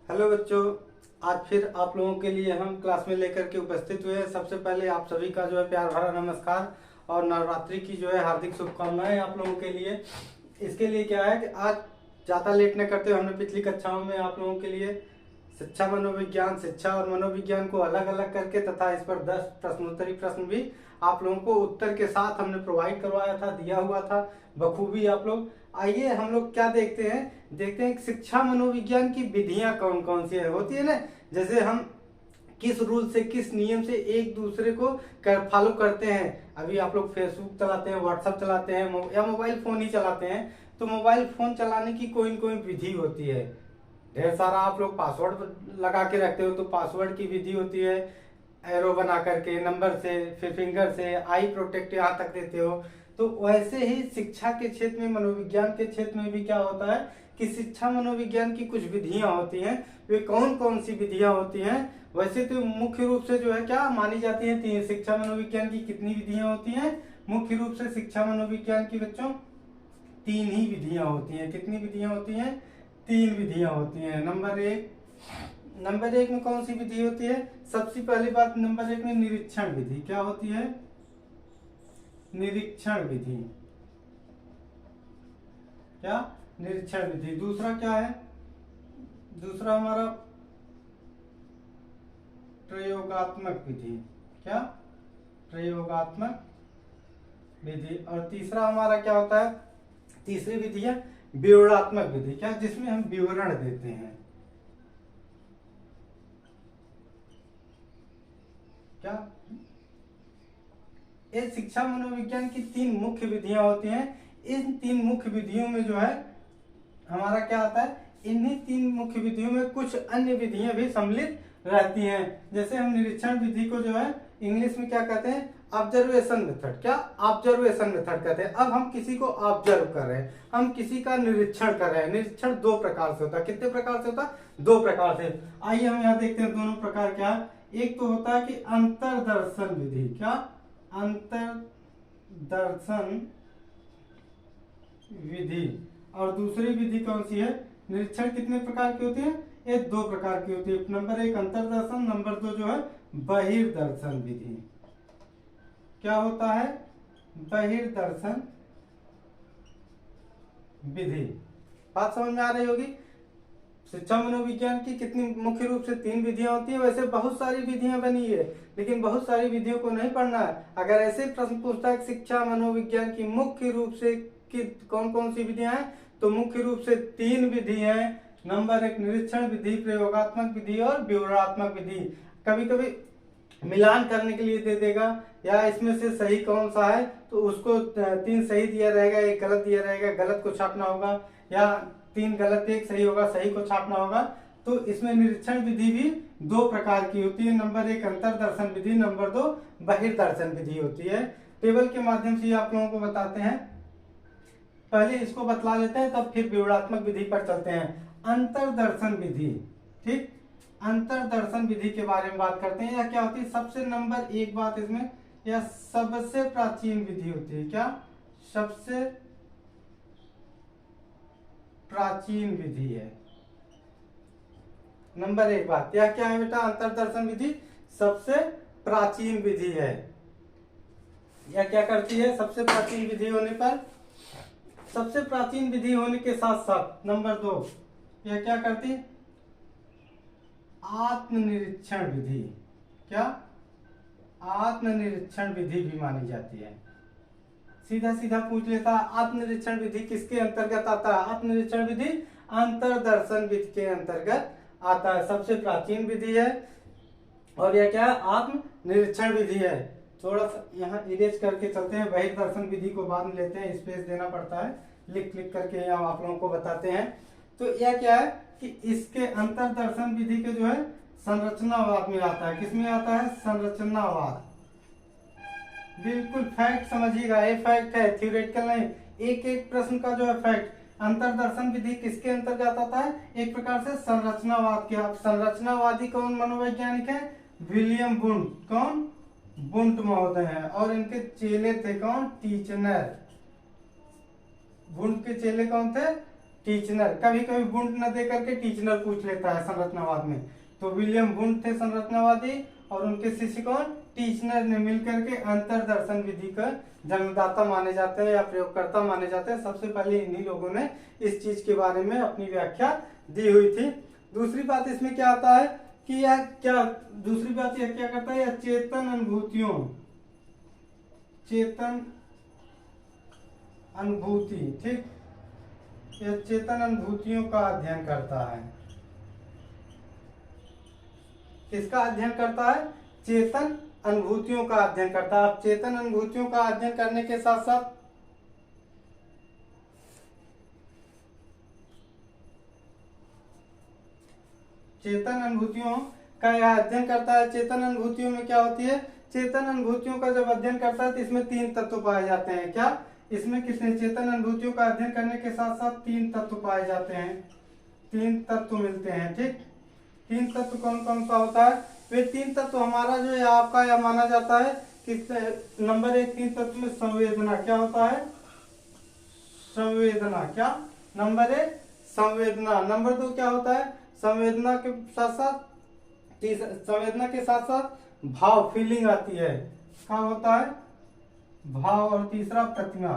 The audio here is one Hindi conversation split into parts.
हेलो बच्चों। आज फिर आप लोगों के लिए हम क्लास में लेकर के उपस्थित हुए हैं। सबसे पहले आप सभी का जो है प्यार भरा नमस्कार और नवरात्रि की जो है हार्दिक शुभकामनाएं आप लोगों के लिए। इसके लिए क्या है कि आज ज़्यादा लेट न करते हुए हमने पिछली कक्षाओं में आप लोगों के लिए शिक्षा मनोविज्ञान, शिक्षा और मनोविज्ञान को अलग अलग करके तथा इस पर 10 प्रश्नोत्तरी प्रश्न भी आप लोगों को उत्तर के साथ हमने प्रोवाइड करवाया था, दिया हुआ था बखूबी आप लोग। आइए हम लोग क्या देखते हैं कि शिक्षा मनोविज्ञान की विधियां कौन कौन सी है होती है ना। जैसे हम किस रूल से, किस नियम से एक दूसरे को फॉलो करते हैं। अभी आप लोग फेसबुक चलाते हैं, व्हाट्सएप चलाते हैं या मोबाइल फोन ही चलाते हैं, तो मोबाइल फोन चलाने की कोई न कोई विधि होती है। ढेर सारा आप लोग पासवर्ड लगा के रखते हो, तो पासवर्ड की विधि होती है। एरो बना करके नंबर से, फिर फिंगर से, आई प्रोटेक्ट यहाँ तक देते हो। तो वैसे ही शिक्षा के क्षेत्र में, मनोविज्ञान के क्षेत्र में भी क्या होता है कि शिक्षा मनोविज्ञान की कुछ विधियां होती हैं। वे कौन कौन सी विधियां होती हैं? वैसे तो मुख्य रूप से जो है क्या मानी जाती है, तीन। शिक्षा मनोविज्ञान की कितनी विधियां होती हैं? मुख्य रूप से शिक्षा मनोविज्ञान की बच्चों तीन ही विधियां होती हैं। कितनी विधियां होती हैं? तीन विधियां होती हैं। नंबर एक में कौन सी विधि होती है? सबसे पहली बात, नंबर एक में निरीक्षण विधि। क्या होती है? निरीक्षण विधि। क्या? निरीक्षण विधि। दूसरा क्या है? दूसरा हमारा प्रयोगात्मक विधि। क्या? प्रयोगात्मक विधि। और तीसरा हमारा क्या होता है? तीसरी विधि है विवरणात्मक विधि। क्या? जिसमें हम विवरण देते हैं। क्या? ये शिक्षा मनोविज्ञान की तीन मुख्य विधियां होती हैं। इन तीन मुख्य विधियों में जो है हमारा क्या आता है, इन्हीं तीन मुख्य विधियों में कुछ अन्य विधियां भी सम्मिलित रहती हैं। जैसे हम निरीक्षण विधि को जो है इंग्लिश में क्या कहते हैं? Observation method. क्या? ऑब्जर्वेशन मेथड कहते हैं। अब हम किसी को ऑब्जर्व कर रहे हैं, हम किसी का निरीक्षण कर रहे हैं। निरीक्षण दो प्रकार से होता है। कितने प्रकार से होता है? दो प्रकार से। आइए हम यहाँ देखते हैं दोनों प्रकार क्या है। एक तो होता है कि अंतरदर्शन विधि। क्या? अंतरदर्शन विधि। और दूसरी विधि कौन सी है? निरीक्षण कितने प्रकार की होती है? ये दो प्रकार की होती है। नंबर एक अंतरदर्शन, नंबर दो जो है बहिर्दर्शन विधि। क्या होता है? बहिर्दर्शन विधि। बात समझ में आ रही होगी। शिक्षा मनोविज्ञान की कितनी मुख्य रूप से तीन विधियां होती है। वैसे बहुत सारी विधियां बनी है, लेकिन बहुत सारी विधियों को नहीं पढ़ना है। अगर ऐसे प्रश्न पूछता है शिक्षा मनोविज्ञान की मुख्य रूप से कौन कौन सी विधियां हैं, तो मुख्य रूप से तीन विधि हैं। नंबर एक निरीक्षण विधि, प्रयोगात्मक विधि और विवरणात्मक विधि। कभी कभी मिलान करने के लिए दे देगा, या इसमें से सही कौन सा है, तो उसको तीन सही दिया रहेगा, एक गलत दिया रहेगा, गलत को छापना होगा, या तीन गलत एक सही होगा, सही को छापना होगा। तो इसमें निरीक्षण विधि भी दो प्रकार की होती है। नंबर एक अंतरदर्शन विधि, नंबर दो बहिर्दर्शन विधि होती है। टेबल के माध्यम से आप लोगों को बताते हैं। पहले इसको बतला लेते हैं, तब फिर विवरणात्मक विधि पर चलते हैं। अंतरदर्शन विधि, ठीक। अंतरदर्शन विधि के बारे में बात करते हैं। यह क्या होती है? सबसे नंबर एक बात इसमें, यह सबसे प्राचीन विधि होती है। क्या? सबसे प्राचीन विधि है। नंबर एक बात, यह क्या है बेटा? अंतरदर्शन विधि सबसे प्राचीन विधि है। यह क्या करती है? सबसे प्राचीन विधि होने पर, सबसे प्राचीन विधि होने के साथ साथ नंबर दो, यह क्या करती है? आत्मनिरीक्षण विधि। क्या? आत्मनिरीक्षण विधि भी मानी जाती है। सीधा सीधा पूछ लेता है, आत्मनिरीक्षण विधि किसके अंतर्गत आता है? आत्मनिरीक्षण विधि अंतरदर्शन विधि के अंतर्गत आता है। सबसे प्राचीन विधि है और यह क्या है? आत्मनिरीक्षण विधि है। थोड़ा सा यहाँ इरेज करके चलते हैं। बहिर्दर्शन विधि को बाद में लेते हैं, स्पेस देना पड़ता है, लिख लिख करके यहाँ आप लोगों को बताते हैं। तो यह क्या है कि इसके अंतरदर्शन विधि के जो है संरचनावाद में आता है। किसमें आता है? संरचनावाद। बिल्कुल फैक्ट समझिएगा, ये फैक्ट है, थ्योरेटिकल नहीं। एक एक प्रश्न का जो है फैक्ट। अंतरदर्शन विधि किसके अंतर्गत आता है? एक प्रकार से संरचनावाद के। आप संरचनावादी कौन मनोवैज्ञानिक है? William wound. कौन? वुंड महोदय हैं। और इनके चेले थे कौन? टीचनर। वुंड के चेले कौन थे? टीचनर, कभी कभी वुंड न दे करके टीचनर पूछ लेता है संरचनावाद में। तो विलियम वुंड थे संरचनावादी और उनके शिष्य कौन, टीचनर ने मिलकर के अंतरदर्शन विधि का जन्मदाता माने जाते हैं या प्रयोगकर्ता माने जाते हैं। सबसे पहले इन्हीं लोगों ने इस चीज के बारे में अपनी व्याख्या दी हुई थी। दूसरी बात इसमें क्या आता है कि यह क्या, दूसरी बात यह क्या करता है, यह चेतन अनुभूतियों, चेतन अनुभूति, ठीक, यह चेतन अनुभूतियों का अध्ययन करता है। किसका अध्ययन करता है, चेतन अनुभूतियों का अध्ययन करता है। अब चेतन अनुभूतियों का अध्ययन करने के साथ साथ चेतन अनुभूतियों का यह अध्ययन करता है। चेतन अनुभूतियों में क्या होती है, चेतन अनुभूतियों का जब अध्ययन करता है तो इसमें 3 तत्व पाए जाते हैं। क्या, इसमें कितने, चेतन अनुभूतियों का अध्ययन करने के साथ साथ 3 तत्व पाए जाते हैं, 3 तत्व मिलते हैं, ठीक। 3 तत्व कौन कौन सा होता है, वे 3 तत्व हमारा जो है आपका यह माना जाता है कि नंबर 1 3 तत्व में संवेदना, क्या होता है, संवेदना, क्या, नंबर 1 संवेदना, नंबर 2 क्या होता है, संवेदना के साथ साथ भाव, फीलिंग आती है, क्या होता है, भाव, और तीसरा प्रतिमा,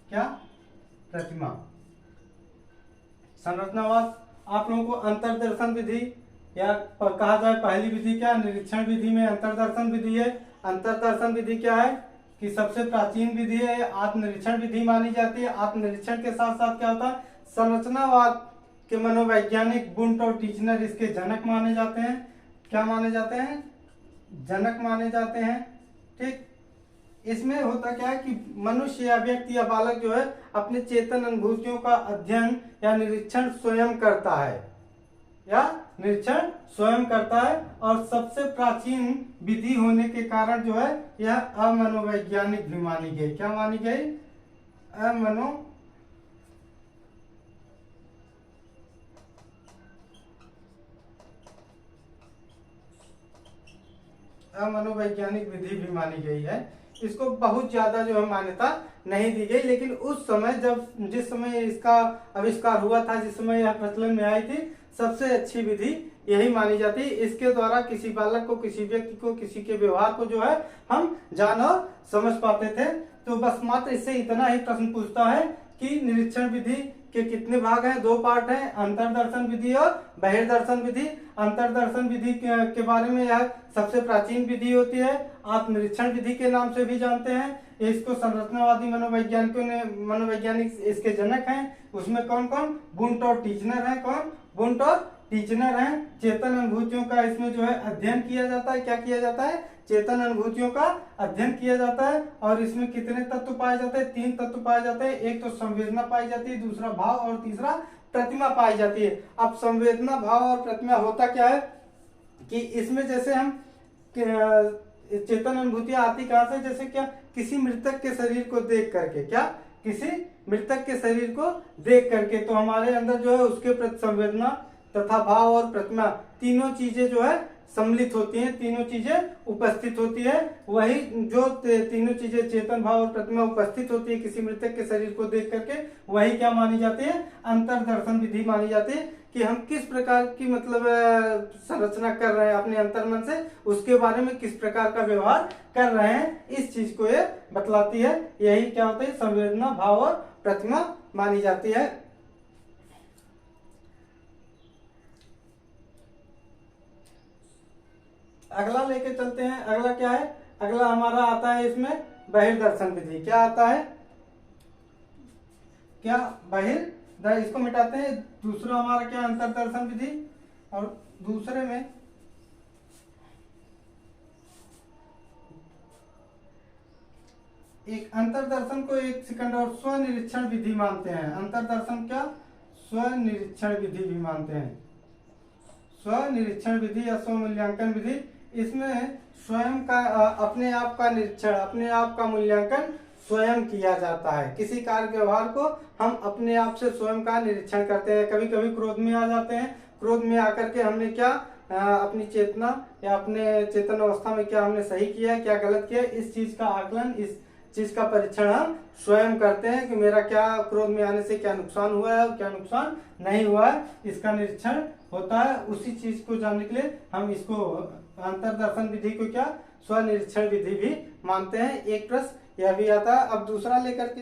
क्या, प्रतिमा। संरचनावाद आप लोगों को अंतरदर्शन विधि या कहा जाए पहली विधि क्या, निरीक्षण विधि में अंतरदर्शन विधि है। अंतरदर्शन विधि क्या है कि सबसे प्राचीन विधि है, आत्मनिरीक्षण विधि मानी जाती है। आत्मनिरीक्षण के साथ साथ क्या होता है, संरचनावाद के मनोवैज्ञानिक वुंट और टीचनर इसके जनक माने जाते हैं। क्या माने जाते हैं, जनक माने जाते हैं, ठीक। इसमें होता क्या है कि मनुष्य या व्यक्ति या बालक जो है अपने चेतन अनुभूतियों का अध्ययन या निरीक्षण स्वयं करता है, या निरीक्षण स्वयं करता है, और सबसे प्राचीन विधि होने के कारण जो है यह अमनोवैज्ञानिक भी मानी गई। क्या मानी गई, अमनोवैज्ञानिक विधि भी मानी गई है। इसको बहुत ज्यादा जो है मान्यता नहीं दी गई, लेकिन उस समय जिस समय इसका आविष्कार हुआ था, जिस समय यह प्रचलन में आई थी, सबसे अच्छी विधि यही मानी जाती है। इसके द्वारा किसी बालक को, किसी व्यक्ति को, किसी के व्यवहार को जो है हम जान और समझ पाते थे। तो बस मात्र इससे इतना ही प्रश्न पूछता है कि निरीक्षण विधि के कितने भाग हैं, 2 पार्ट हैं, अंतरदर्शन विधि और बहिर्दर्शन विधि। अंतरदर्शन विधि के बारे में यह सबसे प्राचीन विधि होती है, आप निरीक्षण विधि के नाम से भी जानते हैं। इसको संरचनावादी मनोवैज्ञानिक इसके जनक हैं। उसमें कौन कौन, वुंट और टीचनर हैं। कौन, वुंट और टीचनर हैं। चेतन अनुभूतियों का इसमें जो है अध्ययन किया जाता है। क्या किया जाता है, चेतन अनुभूतियों का अध्ययन किया जाता है। और इसमें कितने तत्व पाए जाते हैं, 3 तत्व पाए जाते हैं। एक तो संवेदना पाई जाती है, दूसरा भाव, और तीसरा प्रतिमा पाई जाती है। अब संवेदना, भाव और प्रतिमा होता क्या है कि इसमें जैसे हम चेतन अनुभूतियां आती कहां से, जैसे क्या, किसी मृतक के शरीर को देख करके, क्या, किसी मृतक के शरीर को देख करके, तो हमारे अंदर जो है उसके प्रति संवेदना तथा भाव और प्रतिमा तीनों चीजें जो है सम्मिलित होती हैं, तीनों चीजें उपस्थित होती है। वही जो तीनों चीजें चेतन, भाव और प्रतिमा उपस्थित होती है किसी मृतक के शरीर को देख करके, वही क्या मानी जाती है, अंतरदर्शन विधि मानी जाती है। कि हम किस प्रकार की मतलब संरचना कर रहे हैं अपने अंतर्मन से, उसके बारे में किस प्रकार का व्यवहार कर रहे हैं, इस चीज को ये बतलाती है। यही क्या होता है, संवेदना, भाव और प्रतिमा मानी जाती है। अगला लेके चलते हैं। अगला क्या है, अगला हमारा आता है इसमें बहिर्दर्शन विधि। क्या आता है, क्या, इसको मिटाते हैं। दूसरा हमारा क्या, अंतरदर्शन विधि। और दूसरे में एक अंतरदर्शन को 1 सेकंड और स्वनिरीक्षण विधि मानते हैं। अंतरदर्शन क्या, स्वनिरीक्षण विधि भी मानते हैं। स्वनिरीक्षण विधि या स्वमूल्यांकन विधि, इसमें स्वयं का अपने आप का निरीक्षण, अपने आप का मूल्यांकन स्वयं किया जाता है। किसी कार्य व्यवहार को हम अपने आप से स्वयं का निरीक्षण करते हैं। कभी कभी क्रोध में आ जाते हैं, क्रोध में आकर के हमने क्या अपनी चेतना या अपने चेतन अवस्था में क्या हमने सही किया है, क्या गलत किया है, इस चीज का आकलन, इस चीज का परीक्षण हम स्वयं करते हैं कि मेरा क्या क्रोध में आने से क्या नुकसान हुआ है और क्या नुकसान नहीं हुआ है, इसका निरीक्षण होता है। उसी चीज को जानने के लिए हम इसको अंतर्दर्शन विधि को क्या स्वनिरीक्षण विधि भी मानते हैं। एक प्रश्न यह भी आता है। अब दूसरा लेकर के